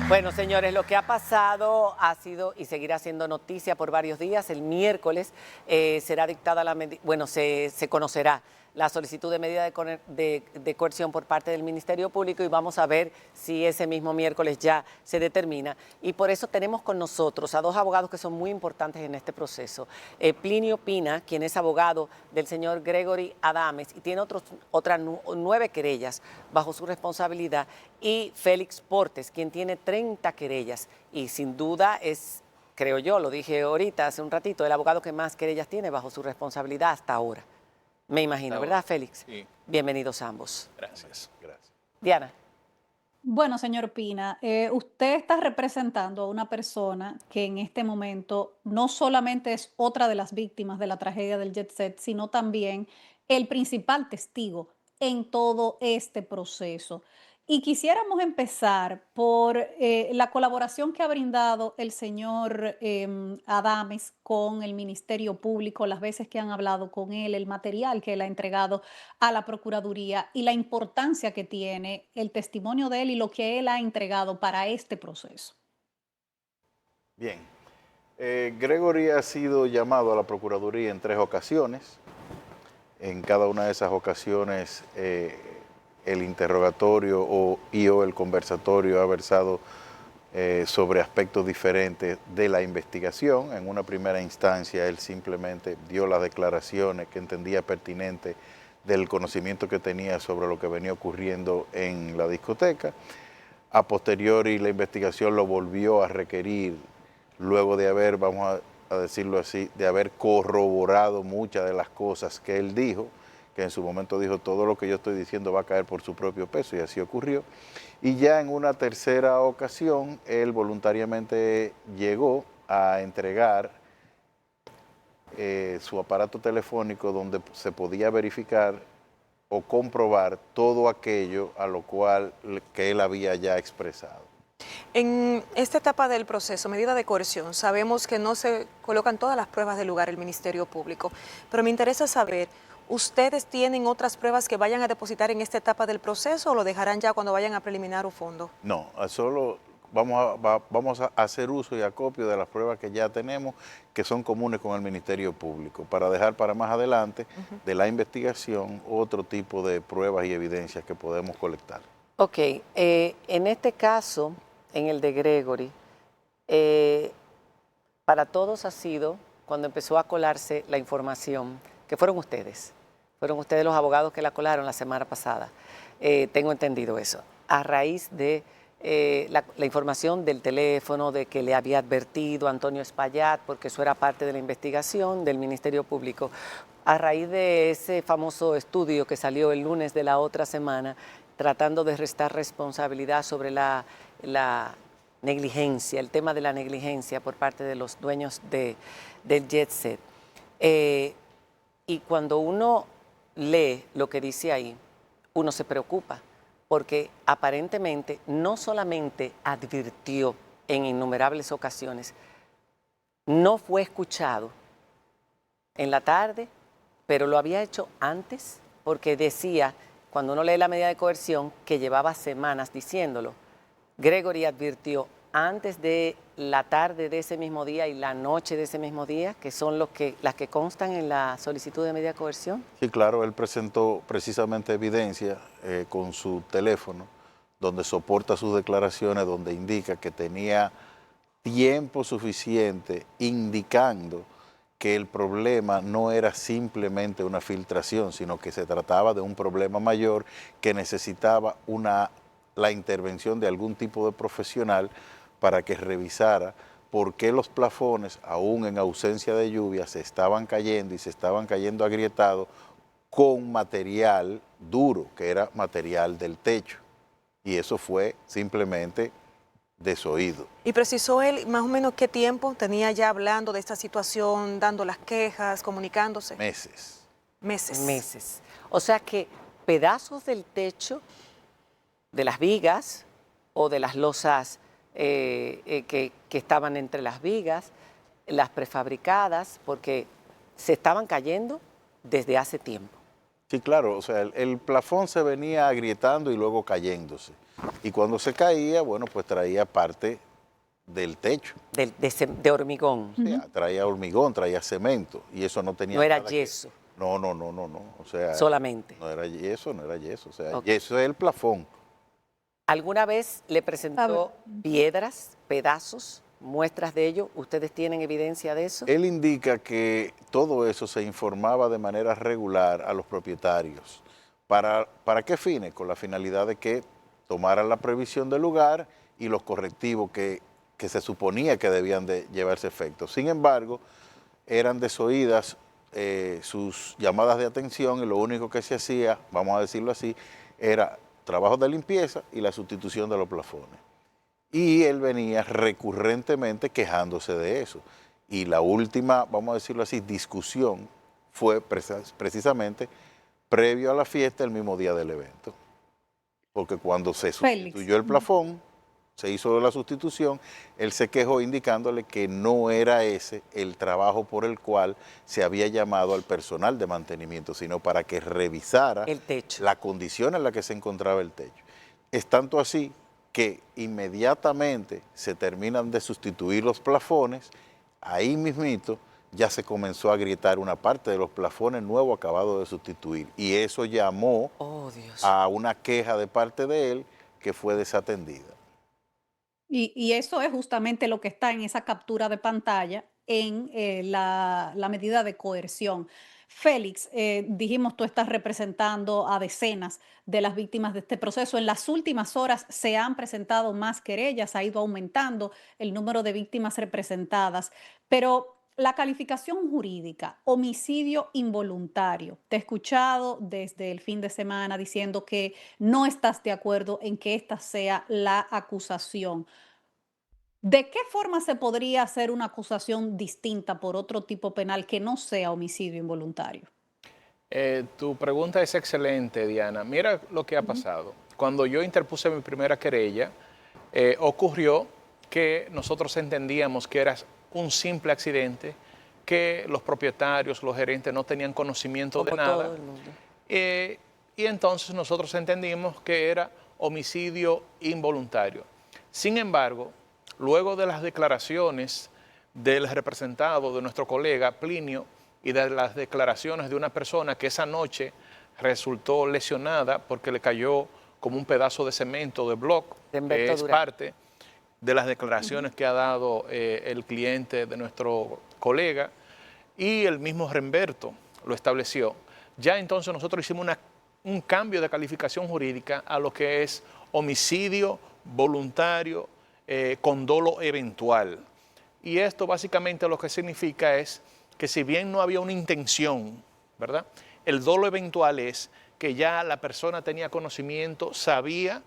Bueno, señores, lo que ha pasado ha sido y seguirá siendo noticia por varios días. El miércoles será dictada se conocerá la solicitud de medida de coerción por parte del Ministerio Público y vamos a ver si ese mismo miércoles ya se determina. Y por eso tenemos con nosotros a dos abogados que son muy importantes en este proceso. Plinio Pina, quien es abogado del señor Gregory Adames y tiene otras 9 querellas bajo su responsabilidad, y Félix Portes, quien tiene 30 querellas y sin duda es, creo yo, lo dije ahorita, hace un ratito, el abogado que más querellas tiene bajo su responsabilidad hasta ahora. Me imagino, ¿verdad, Félix? Sí. Bienvenidos ambos. Gracias, gracias. Diana. Bueno, señor Pina, usted está representando a una persona que en este momento no solamente es otra de las víctimas de la tragedia del Jet Set, sino también el principal testigo en todo este proceso. Y quisiéramos empezar por la colaboración que ha brindado el señor Adames con el Ministerio Público, las veces que han hablado con él, el material que él ha entregado a la Procuraduría y la importancia que tiene el testimonio de él y lo que él ha entregado para este proceso. Bien. Gregory ha sido llamado a la Procuraduría en 3 ocasiones. En cada una de esas ocasiones el interrogatorio o el conversatorio ha versado sobre aspectos diferentes de la investigación. En una primera instancia él simplemente dio las declaraciones que entendía pertinentes del conocimiento que tenía sobre lo que venía ocurriendo en la discoteca. A posteriori la investigación lo volvió a requerir luego de haber, vamos a decirlo así, de haber corroborado muchas de las cosas que él dijo, que en su momento dijo todo lo que yo estoy diciendo va a caer por su propio peso y así ocurrió. Y ya en una tercera ocasión él voluntariamente llegó a entregar su aparato telefónico donde se podía verificar o comprobar todo aquello a lo cual que él había ya expresado. En esta etapa del proceso, medida de coerción, sabemos que no se colocan todas las pruebas del lugar el Ministerio Público, pero me interesa saber, ¿ustedes tienen otras pruebas que vayan a depositar en esta etapa del proceso o lo dejarán ya cuando vayan a preliminar o fondo? No, solo vamos a hacer uso y acopio de las pruebas que ya tenemos, que son comunes con el Ministerio Público, para dejar para más adelante de la investigación otro tipo de pruebas y evidencias que podemos colectar. Ok, en este caso, en el de Gregory, para todos ha sido, cuando empezó a colarse la información, que fueron ustedes los abogados que la colaron la semana pasada, tengo entendido eso, a raíz de la información del teléfono, de que le había advertido Antonio Espaillat, porque eso era parte de la investigación del Ministerio Público, a raíz de ese famoso estudio que salió el lunes de la otra semana, tratando de restar responsabilidad sobre la negligencia, el tema de la negligencia por parte de los dueños del Jet Set. Y cuando uno lee lo que dice ahí, uno se preocupa, porque aparentemente no solamente advirtió en innumerables ocasiones, no fue escuchado en la tarde, pero lo había hecho antes, porque decía, cuando uno lee la medida de coerción, que llevaba semanas diciéndolo. Gregory advirtió antes de la tarde de ese mismo día y la noche de ese mismo día, que son las que constan en la solicitud de medida de coerción. Sí, claro, él presentó precisamente evidencia con su teléfono, donde soporta sus declaraciones, donde indica que tenía tiempo suficiente indicando que el problema no era simplemente una filtración, sino que se trataba de un problema mayor que necesitaba la intervención de algún tipo de profesional para que revisara por qué los plafones, aún en ausencia de lluvia, se estaban cayendo y se estaban cayendo agrietados con material duro, que era material del techo. Y eso fue simplemente desoído. ¿Y precisó él más o menos qué tiempo tenía ya hablando de esta situación, dando las quejas, comunicándose? Meses. Meses. Meses. O sea que pedazos del techo, de las vigas o de las losas que estaban entre las vigas, las prefabricadas, porque se estaban cayendo desde hace tiempo. Sí, claro, o sea, el plafón se venía agrietando y luego cayéndose. Y cuando se caía, bueno, pues traía parte del techo. De hormigón. O sea, traía hormigón, traía cemento, y eso no tenía No era nada yeso No, no, no, no, no. O sea, solamente. no era yeso, no era yeso. O sea, Ok. yeso es el plafón. ¿Alguna vez le A ver, presentó piedras, pedazos, muestras de ello? ¿Ustedes tienen evidencia de eso? Él indica que todo eso se informaba de manera regular a los propietarios. ¿Para qué fines? Con la finalidad de que tomaran la previsión del lugar y los correctivos que se suponía que debían de llevarse efecto. Sin embargo, eran desoídas sus llamadas de atención y lo único que se hacía, vamos a decirlo así, era trabajos de limpieza y la sustitución de los plafones. Y él venía recurrentemente quejándose de eso. Y la última, vamos a decirlo así, discusión fue precisamente previo a la fiesta, el mismo día del evento. Porque cuando se Félix. sustituyó el plafón, se hizo la sustitución, él se quejó indicándole que no era ese el trabajo por el cual se había llamado al personal de mantenimiento, sino para que revisara El techo. la condición en la que se encontraba el techo. Es tanto así que inmediatamente se terminan de sustituir los plafones, ahí mismito ya se comenzó a agrietar una parte de los plafones nuevos acabados de sustituir. Y eso llamó Oh, Dios. a una queja de parte de él que fue desatendida. Y eso es justamente lo que está en esa captura de pantalla en la medida de coerción. Félix, dijimos, tú estás representando a decenas de las víctimas de este proceso. En las últimas horas se han presentado más querellas, ha ido aumentando el número de víctimas representadas, pero la calificación jurídica, homicidio involuntario, te he escuchado desde el fin de semana diciendo que no estás de acuerdo en que esta sea la acusación. ¿De qué forma se podría hacer una acusación distinta por otro tipo penal que no sea homicidio involuntario? Tu pregunta es excelente, Diana. Mira lo que ha pasado. Cuando yo interpuse mi primera querella, ocurrió que nosotros entendíamos que era un simple accidente, que los propietarios, los gerentes no tenían conocimiento de Como nada. todo el mundo. Y entonces nosotros entendimos que era homicidio involuntario. Sin embargo, luego de las declaraciones del representado de nuestro colega Plinio y de las declaraciones de una persona que esa noche resultó lesionada porque le cayó como un pedazo de cemento de bloc, De Humberto que es Durán. parte de las declaraciones que ha dado el cliente de nuestro colega, y el mismo Remberto lo estableció. Ya entonces nosotros hicimos un cambio de calificación jurídica a lo que es homicidio voluntario con dolo eventual. Y esto básicamente lo que significa es que si bien no había una intención, ¿verdad? El dolo eventual es que ya la persona tenía conocimiento, sabía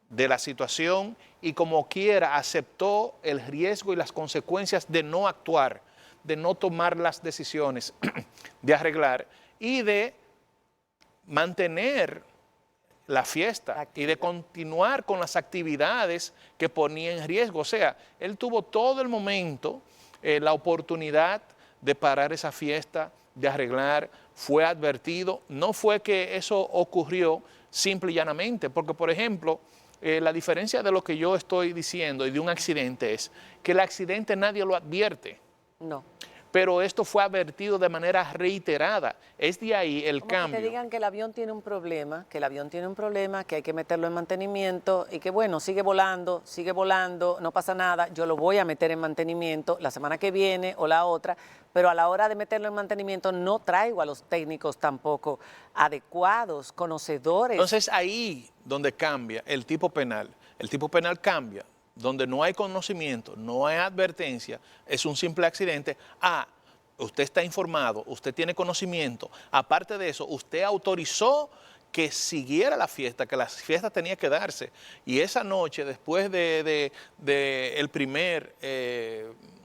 de la situación y como quiera aceptó el riesgo y las consecuencias de no actuar, de no tomar las decisiones, de arreglar y de mantener la fiesta y de continuar con las actividades que ponía en riesgo. O sea, él tuvo todo el momento, la oportunidad de parar esa fiesta, de arreglar, fue advertido. No fue que eso ocurrió simple y llanamente, porque por ejemplo, la diferencia de lo que yo estoy diciendo y de un accidente es que el accidente nadie lo advierte. No. Pero esto fue advertido de manera reiterada. Es de ahí el Como cambio. que te digan que el avión tiene un problema, que hay que meterlo en mantenimiento y que bueno, sigue volando, no pasa nada, yo lo voy a meter en mantenimiento la semana que viene o la otra, pero a la hora de meterlo en mantenimiento no traigo a los técnicos tampoco adecuados, conocedores. Entonces ahí donde cambia el tipo penal. El tipo penal cambia. Donde no hay conocimiento, no hay advertencia, es un simple accidente. Usted está informado, usted tiene conocimiento. Aparte de eso, usted autorizó que siguiera la fiesta, que la fiesta tenía que darse. Y esa noche, después de el primer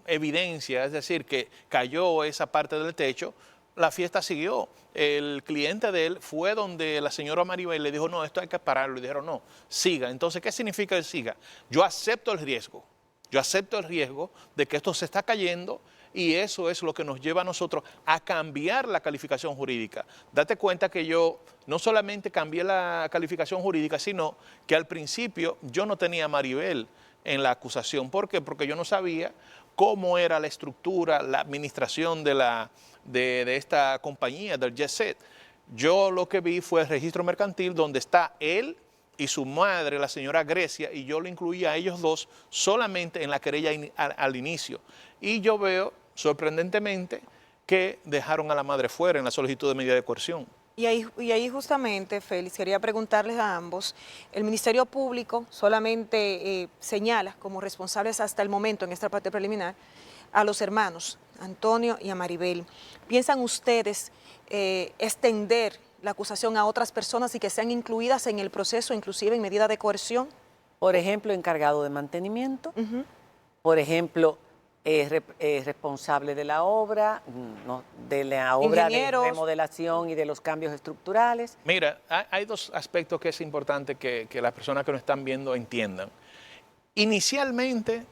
evidencia, es decir, que cayó esa parte del techo, la fiesta siguió. El cliente de él fue donde la señora Maribel le dijo, no, esto hay que pararlo. Y dijeron, no, siga. Entonces, ¿qué significa el siga? Yo acepto el riesgo. Yo acepto el riesgo de que esto se está cayendo. y eso es lo que nos lleva a nosotros a cambiar la calificación jurídica. Date cuenta que yo no solamente cambié la calificación jurídica, sino que al principio yo no tenía a Maribel en la acusación. ¿Por qué? Porque yo no sabía cómo era la estructura, la administración de esta compañía, del Jet Set. Yo lo que vi fue el registro mercantil donde está él y su madre, la señora Grecia, y yo lo incluía a ellos dos solamente en la querella al inicio. Y yo veo, sorprendentemente, que dejaron a la madre fuera en la solicitud de medida de coerción. Y ahí justamente, Félix, quería preguntarles a ambos, el Ministerio Público solamente señala como responsables hasta el momento, en esta parte preliminar, a los hermanos, Antonio y a Maribel. ¿Piensan ustedes extender la acusación a otras personas y que sean incluidas en el proceso, inclusive en medida de coerción? Por ejemplo, encargado de mantenimiento, por ejemplo, responsable de la obra, de remodelación y de los cambios estructurales. Mira, hay dos aspectos que es importante que las personas que nos están viendo entiendan. Inicialmente,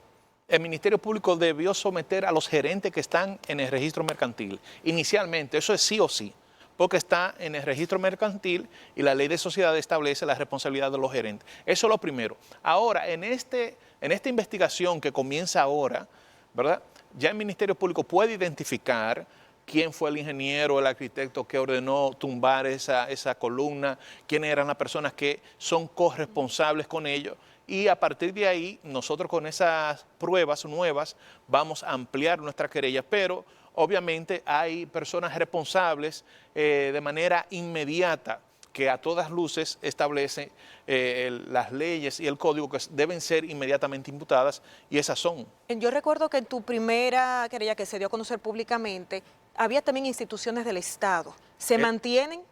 el Ministerio Público debió someter a los gerentes que están en el registro mercantil. Inicialmente, eso es sí o sí, porque está en el registro mercantil y la ley de sociedades establece la responsabilidad de los gerentes. Eso es lo primero. Ahora, en esta investigación que comienza ahora, ¿verdad? Ya el Ministerio Público puede identificar quién fue el ingeniero, el arquitecto que ordenó tumbar esa columna, quiénes eran las personas que son corresponsables con ello. Y a partir de ahí, nosotros con esas pruebas nuevas vamos a ampliar nuestra querella, pero obviamente hay personas responsables de manera inmediata que a todas luces establece las leyes y el código que deben ser inmediatamente imputadas, y esas son. Yo recuerdo que en tu primera querella que se dio a conocer públicamente, había también instituciones del Estado. ¿Se mantienen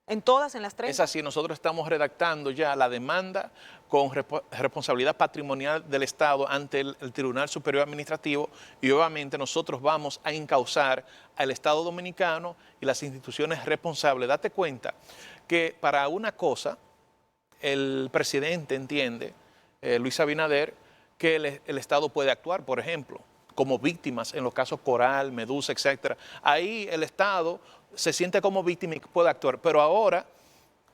en todas, en las tres? Es así, nosotros estamos redactando ya la demanda con responsabilidad patrimonial del Estado ante el Tribunal Superior Administrativo, y obviamente nosotros vamos a encauzar al Estado Dominicano y las instituciones responsables. Date cuenta que para una cosa el presidente entiende, Luis Abinader, que el Estado puede actuar, por ejemplo, como víctimas en los casos Coral, Medusa, etcétera. Ahí el Estado se siente como víctima y puede actuar, pero ahora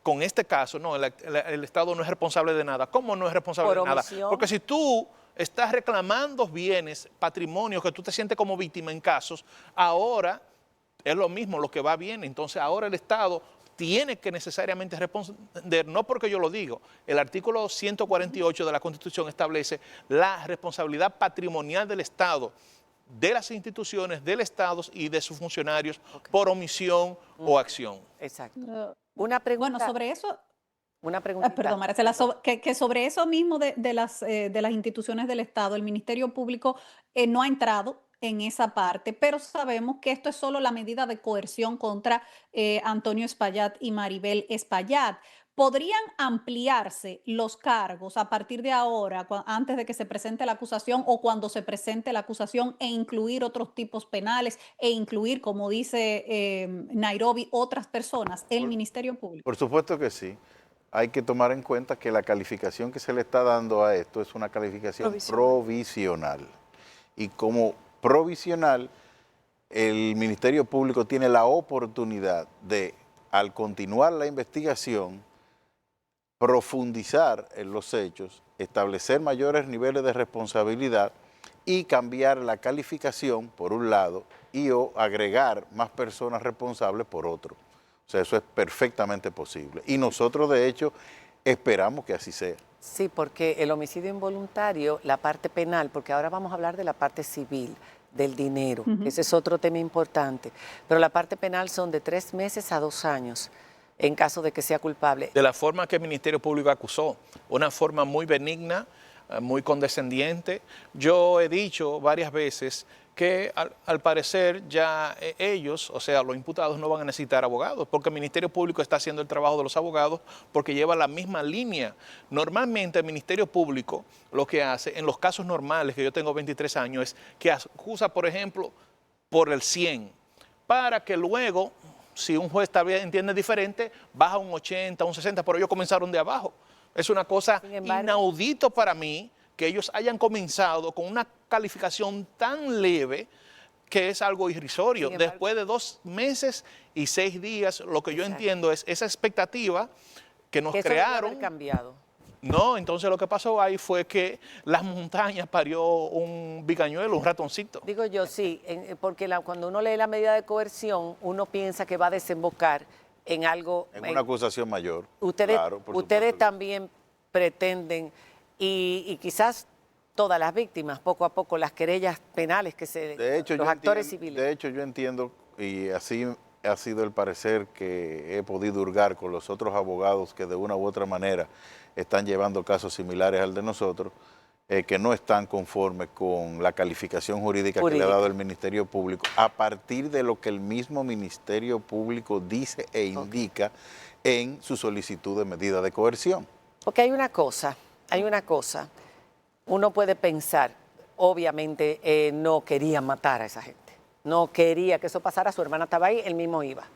con este caso, no, el Estado no es responsable de nada. ¿Cómo no es responsable de nada? Porque si tú estás reclamando bienes, patrimonios, que tú te sientes como víctima en casos, ahora es lo mismo, lo que va bien. Entonces ahora el Estado tiene que necesariamente responder, no porque yo lo digo. El artículo 148 de la Constitución establece la responsabilidad patrimonial del Estado, de las instituciones, del Estado y de sus funcionarios por omisión o acción. Exacto. Una pregunta. Bueno, sobre eso, Una pregunta. perdón, Marcela, que sobre eso mismo de las instituciones del Estado, el Ministerio Público no ha entrado en esa parte, pero sabemos que esto es solo la medida de coerción contra Antonio Espaillat y Maribel Espaillat. ¿Podrían ampliarse los cargos a partir de ahora, antes de que se presente la acusación o cuando se presente la acusación, e incluir otros tipos penales e incluir, como dice Nairobi, otras personas, el Ministerio Público? Por supuesto que sí. Hay que tomar en cuenta que la calificación que se le está dando a esto es una calificación provisional. Y como provisional, el Ministerio Público tiene la oportunidad de, al continuar la investigación, profundizar en los hechos, establecer mayores niveles de responsabilidad y cambiar la calificación por un lado y o agregar más personas responsables por otro. O sea, eso es perfectamente posible. Y nosotros, de hecho, esperamos que así sea. Sí, porque el homicidio involuntario, la parte penal, porque ahora vamos a hablar de la parte civil, del dinero, ese es otro tema importante, pero la parte penal son de 3 meses a 2 años en caso de que sea culpable. De la forma que el Ministerio Público acusó, una forma muy benigna, muy condescendiente. Yo he dicho varias veces que al parecer ya ellos, o sea, los imputados, no van a necesitar abogados, porque el Ministerio Público está haciendo el trabajo de los abogados porque lleva la misma línea. Normalmente el Ministerio Público lo que hace, en los casos normales, que yo tengo 23 años, es que acusa, por ejemplo, por el 100, para que luego, si un juez tal vez entiende diferente, baja un 80, un 60, pero ellos comenzaron de abajo. Es una cosa inaudito para mí que ellos hayan comenzado con una calificación tan leve que es algo irrisorio. Sin embargo, Después de 2 meses y 6 días, lo que yo exacto, entiendo es esa expectativa que nos que eso debe haber crearon. cambiado. No, entonces lo que pasó ahí fue que las montañas parió un bicañuelo, un ratoncito. Digo yo, sí, porque cuando uno lee la medida de coerción, uno piensa que va a desembocar en algo. En una acusación mayor. Ustedes, claro, por ustedes supuesto. también pretenden, y quizás todas las víctimas, poco a poco, las querellas penales que se. De hecho, los yo actores entiendo, civiles. de hecho, yo entiendo, y así ha sido el parecer que he podido hurgar con los otros abogados que de una u otra manera están llevando casos similares al de nosotros, que no están conformes con la calificación jurídica que le ha dado el Ministerio Público, a partir de lo que el mismo Ministerio Público dice e indica en su solicitud de medida de coerción. Porque hay una cosa, uno puede pensar, obviamente no quería matar a esa gente, no quería que eso pasara, su hermana estaba ahí, él mismo iba.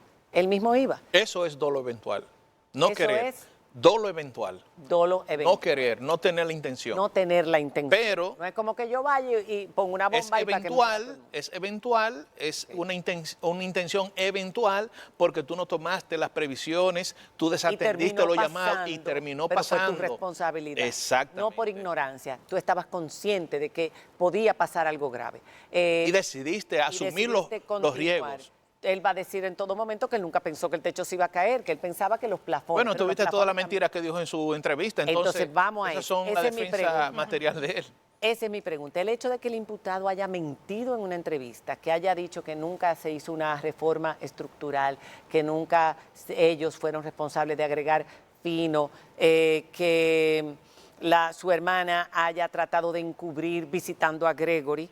Eso es dolo eventual. No Eso querer. es Dolo eventual. dolo eventual. No querer, no tener la intención. No tener la intención. Pero no es como que yo vaya y pongo una bomba es ahí para que me mate todo el mundo. es una intención eventual porque tú no tomaste las previsiones, tú desatendiste los llamados y terminó pero pasando. Fue tu responsabilidad. Exactamente. No por ignorancia. Tú estabas consciente de que podía pasar algo grave. Y decidiste asumir los continuar. riesgos. Él va a decir en todo momento que él nunca pensó que el techo se iba a caer, que él pensaba que los plafones. Bueno, pero los tuviste toda la plafones mentira que dijo en su entrevista. Entonces vamos a esas eso. son la Esa es mi defensa pregunta. material de él. Esa es mi pregunta. El hecho de que el imputado haya mentido en una entrevista, que haya dicho que nunca se hizo una reforma estructural, que nunca ellos fueron responsables de agregar fino, que su hermana haya tratado de encubrir visitando a Gregory,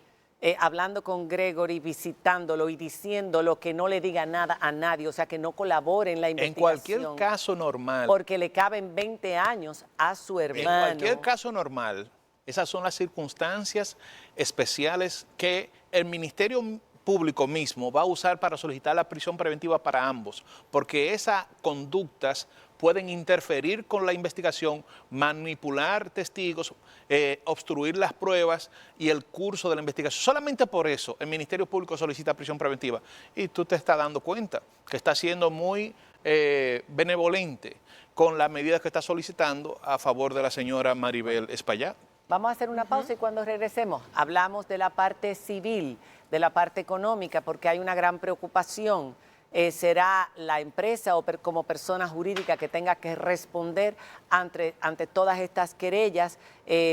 hablando con Gregory, visitándolo y diciéndolo que no le diga nada a nadie, o sea, que no colabore en la En investigación. cualquier caso normal. Porque le caben 20 años a su En hermano. cualquier caso normal, esas son las circunstancias especiales que el Ministerio Público mismo va a usar para solicitar la prisión preventiva para ambos, porque esas conductas pueden interferir con la investigación, manipular testigos, obstruir las pruebas y el curso de la investigación. Solamente por eso el Ministerio Público solicita prisión preventiva. Y tú te estás dando cuenta que está siendo muy benevolente con las medidas que está solicitando a favor de la señora Maribel Espaillat. Vamos a hacer una pausa y cuando regresemos hablamos de la parte civil, de la parte económica, porque hay una gran preocupación. ¿Será la empresa o como persona jurídica que tenga que responder ante todas estas querellas,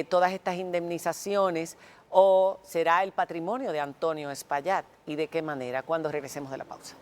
todas estas indemnizaciones, o será el patrimonio de Antonio Espaillat? ¿Y de qué manera? Cuando regresemos de la pausa.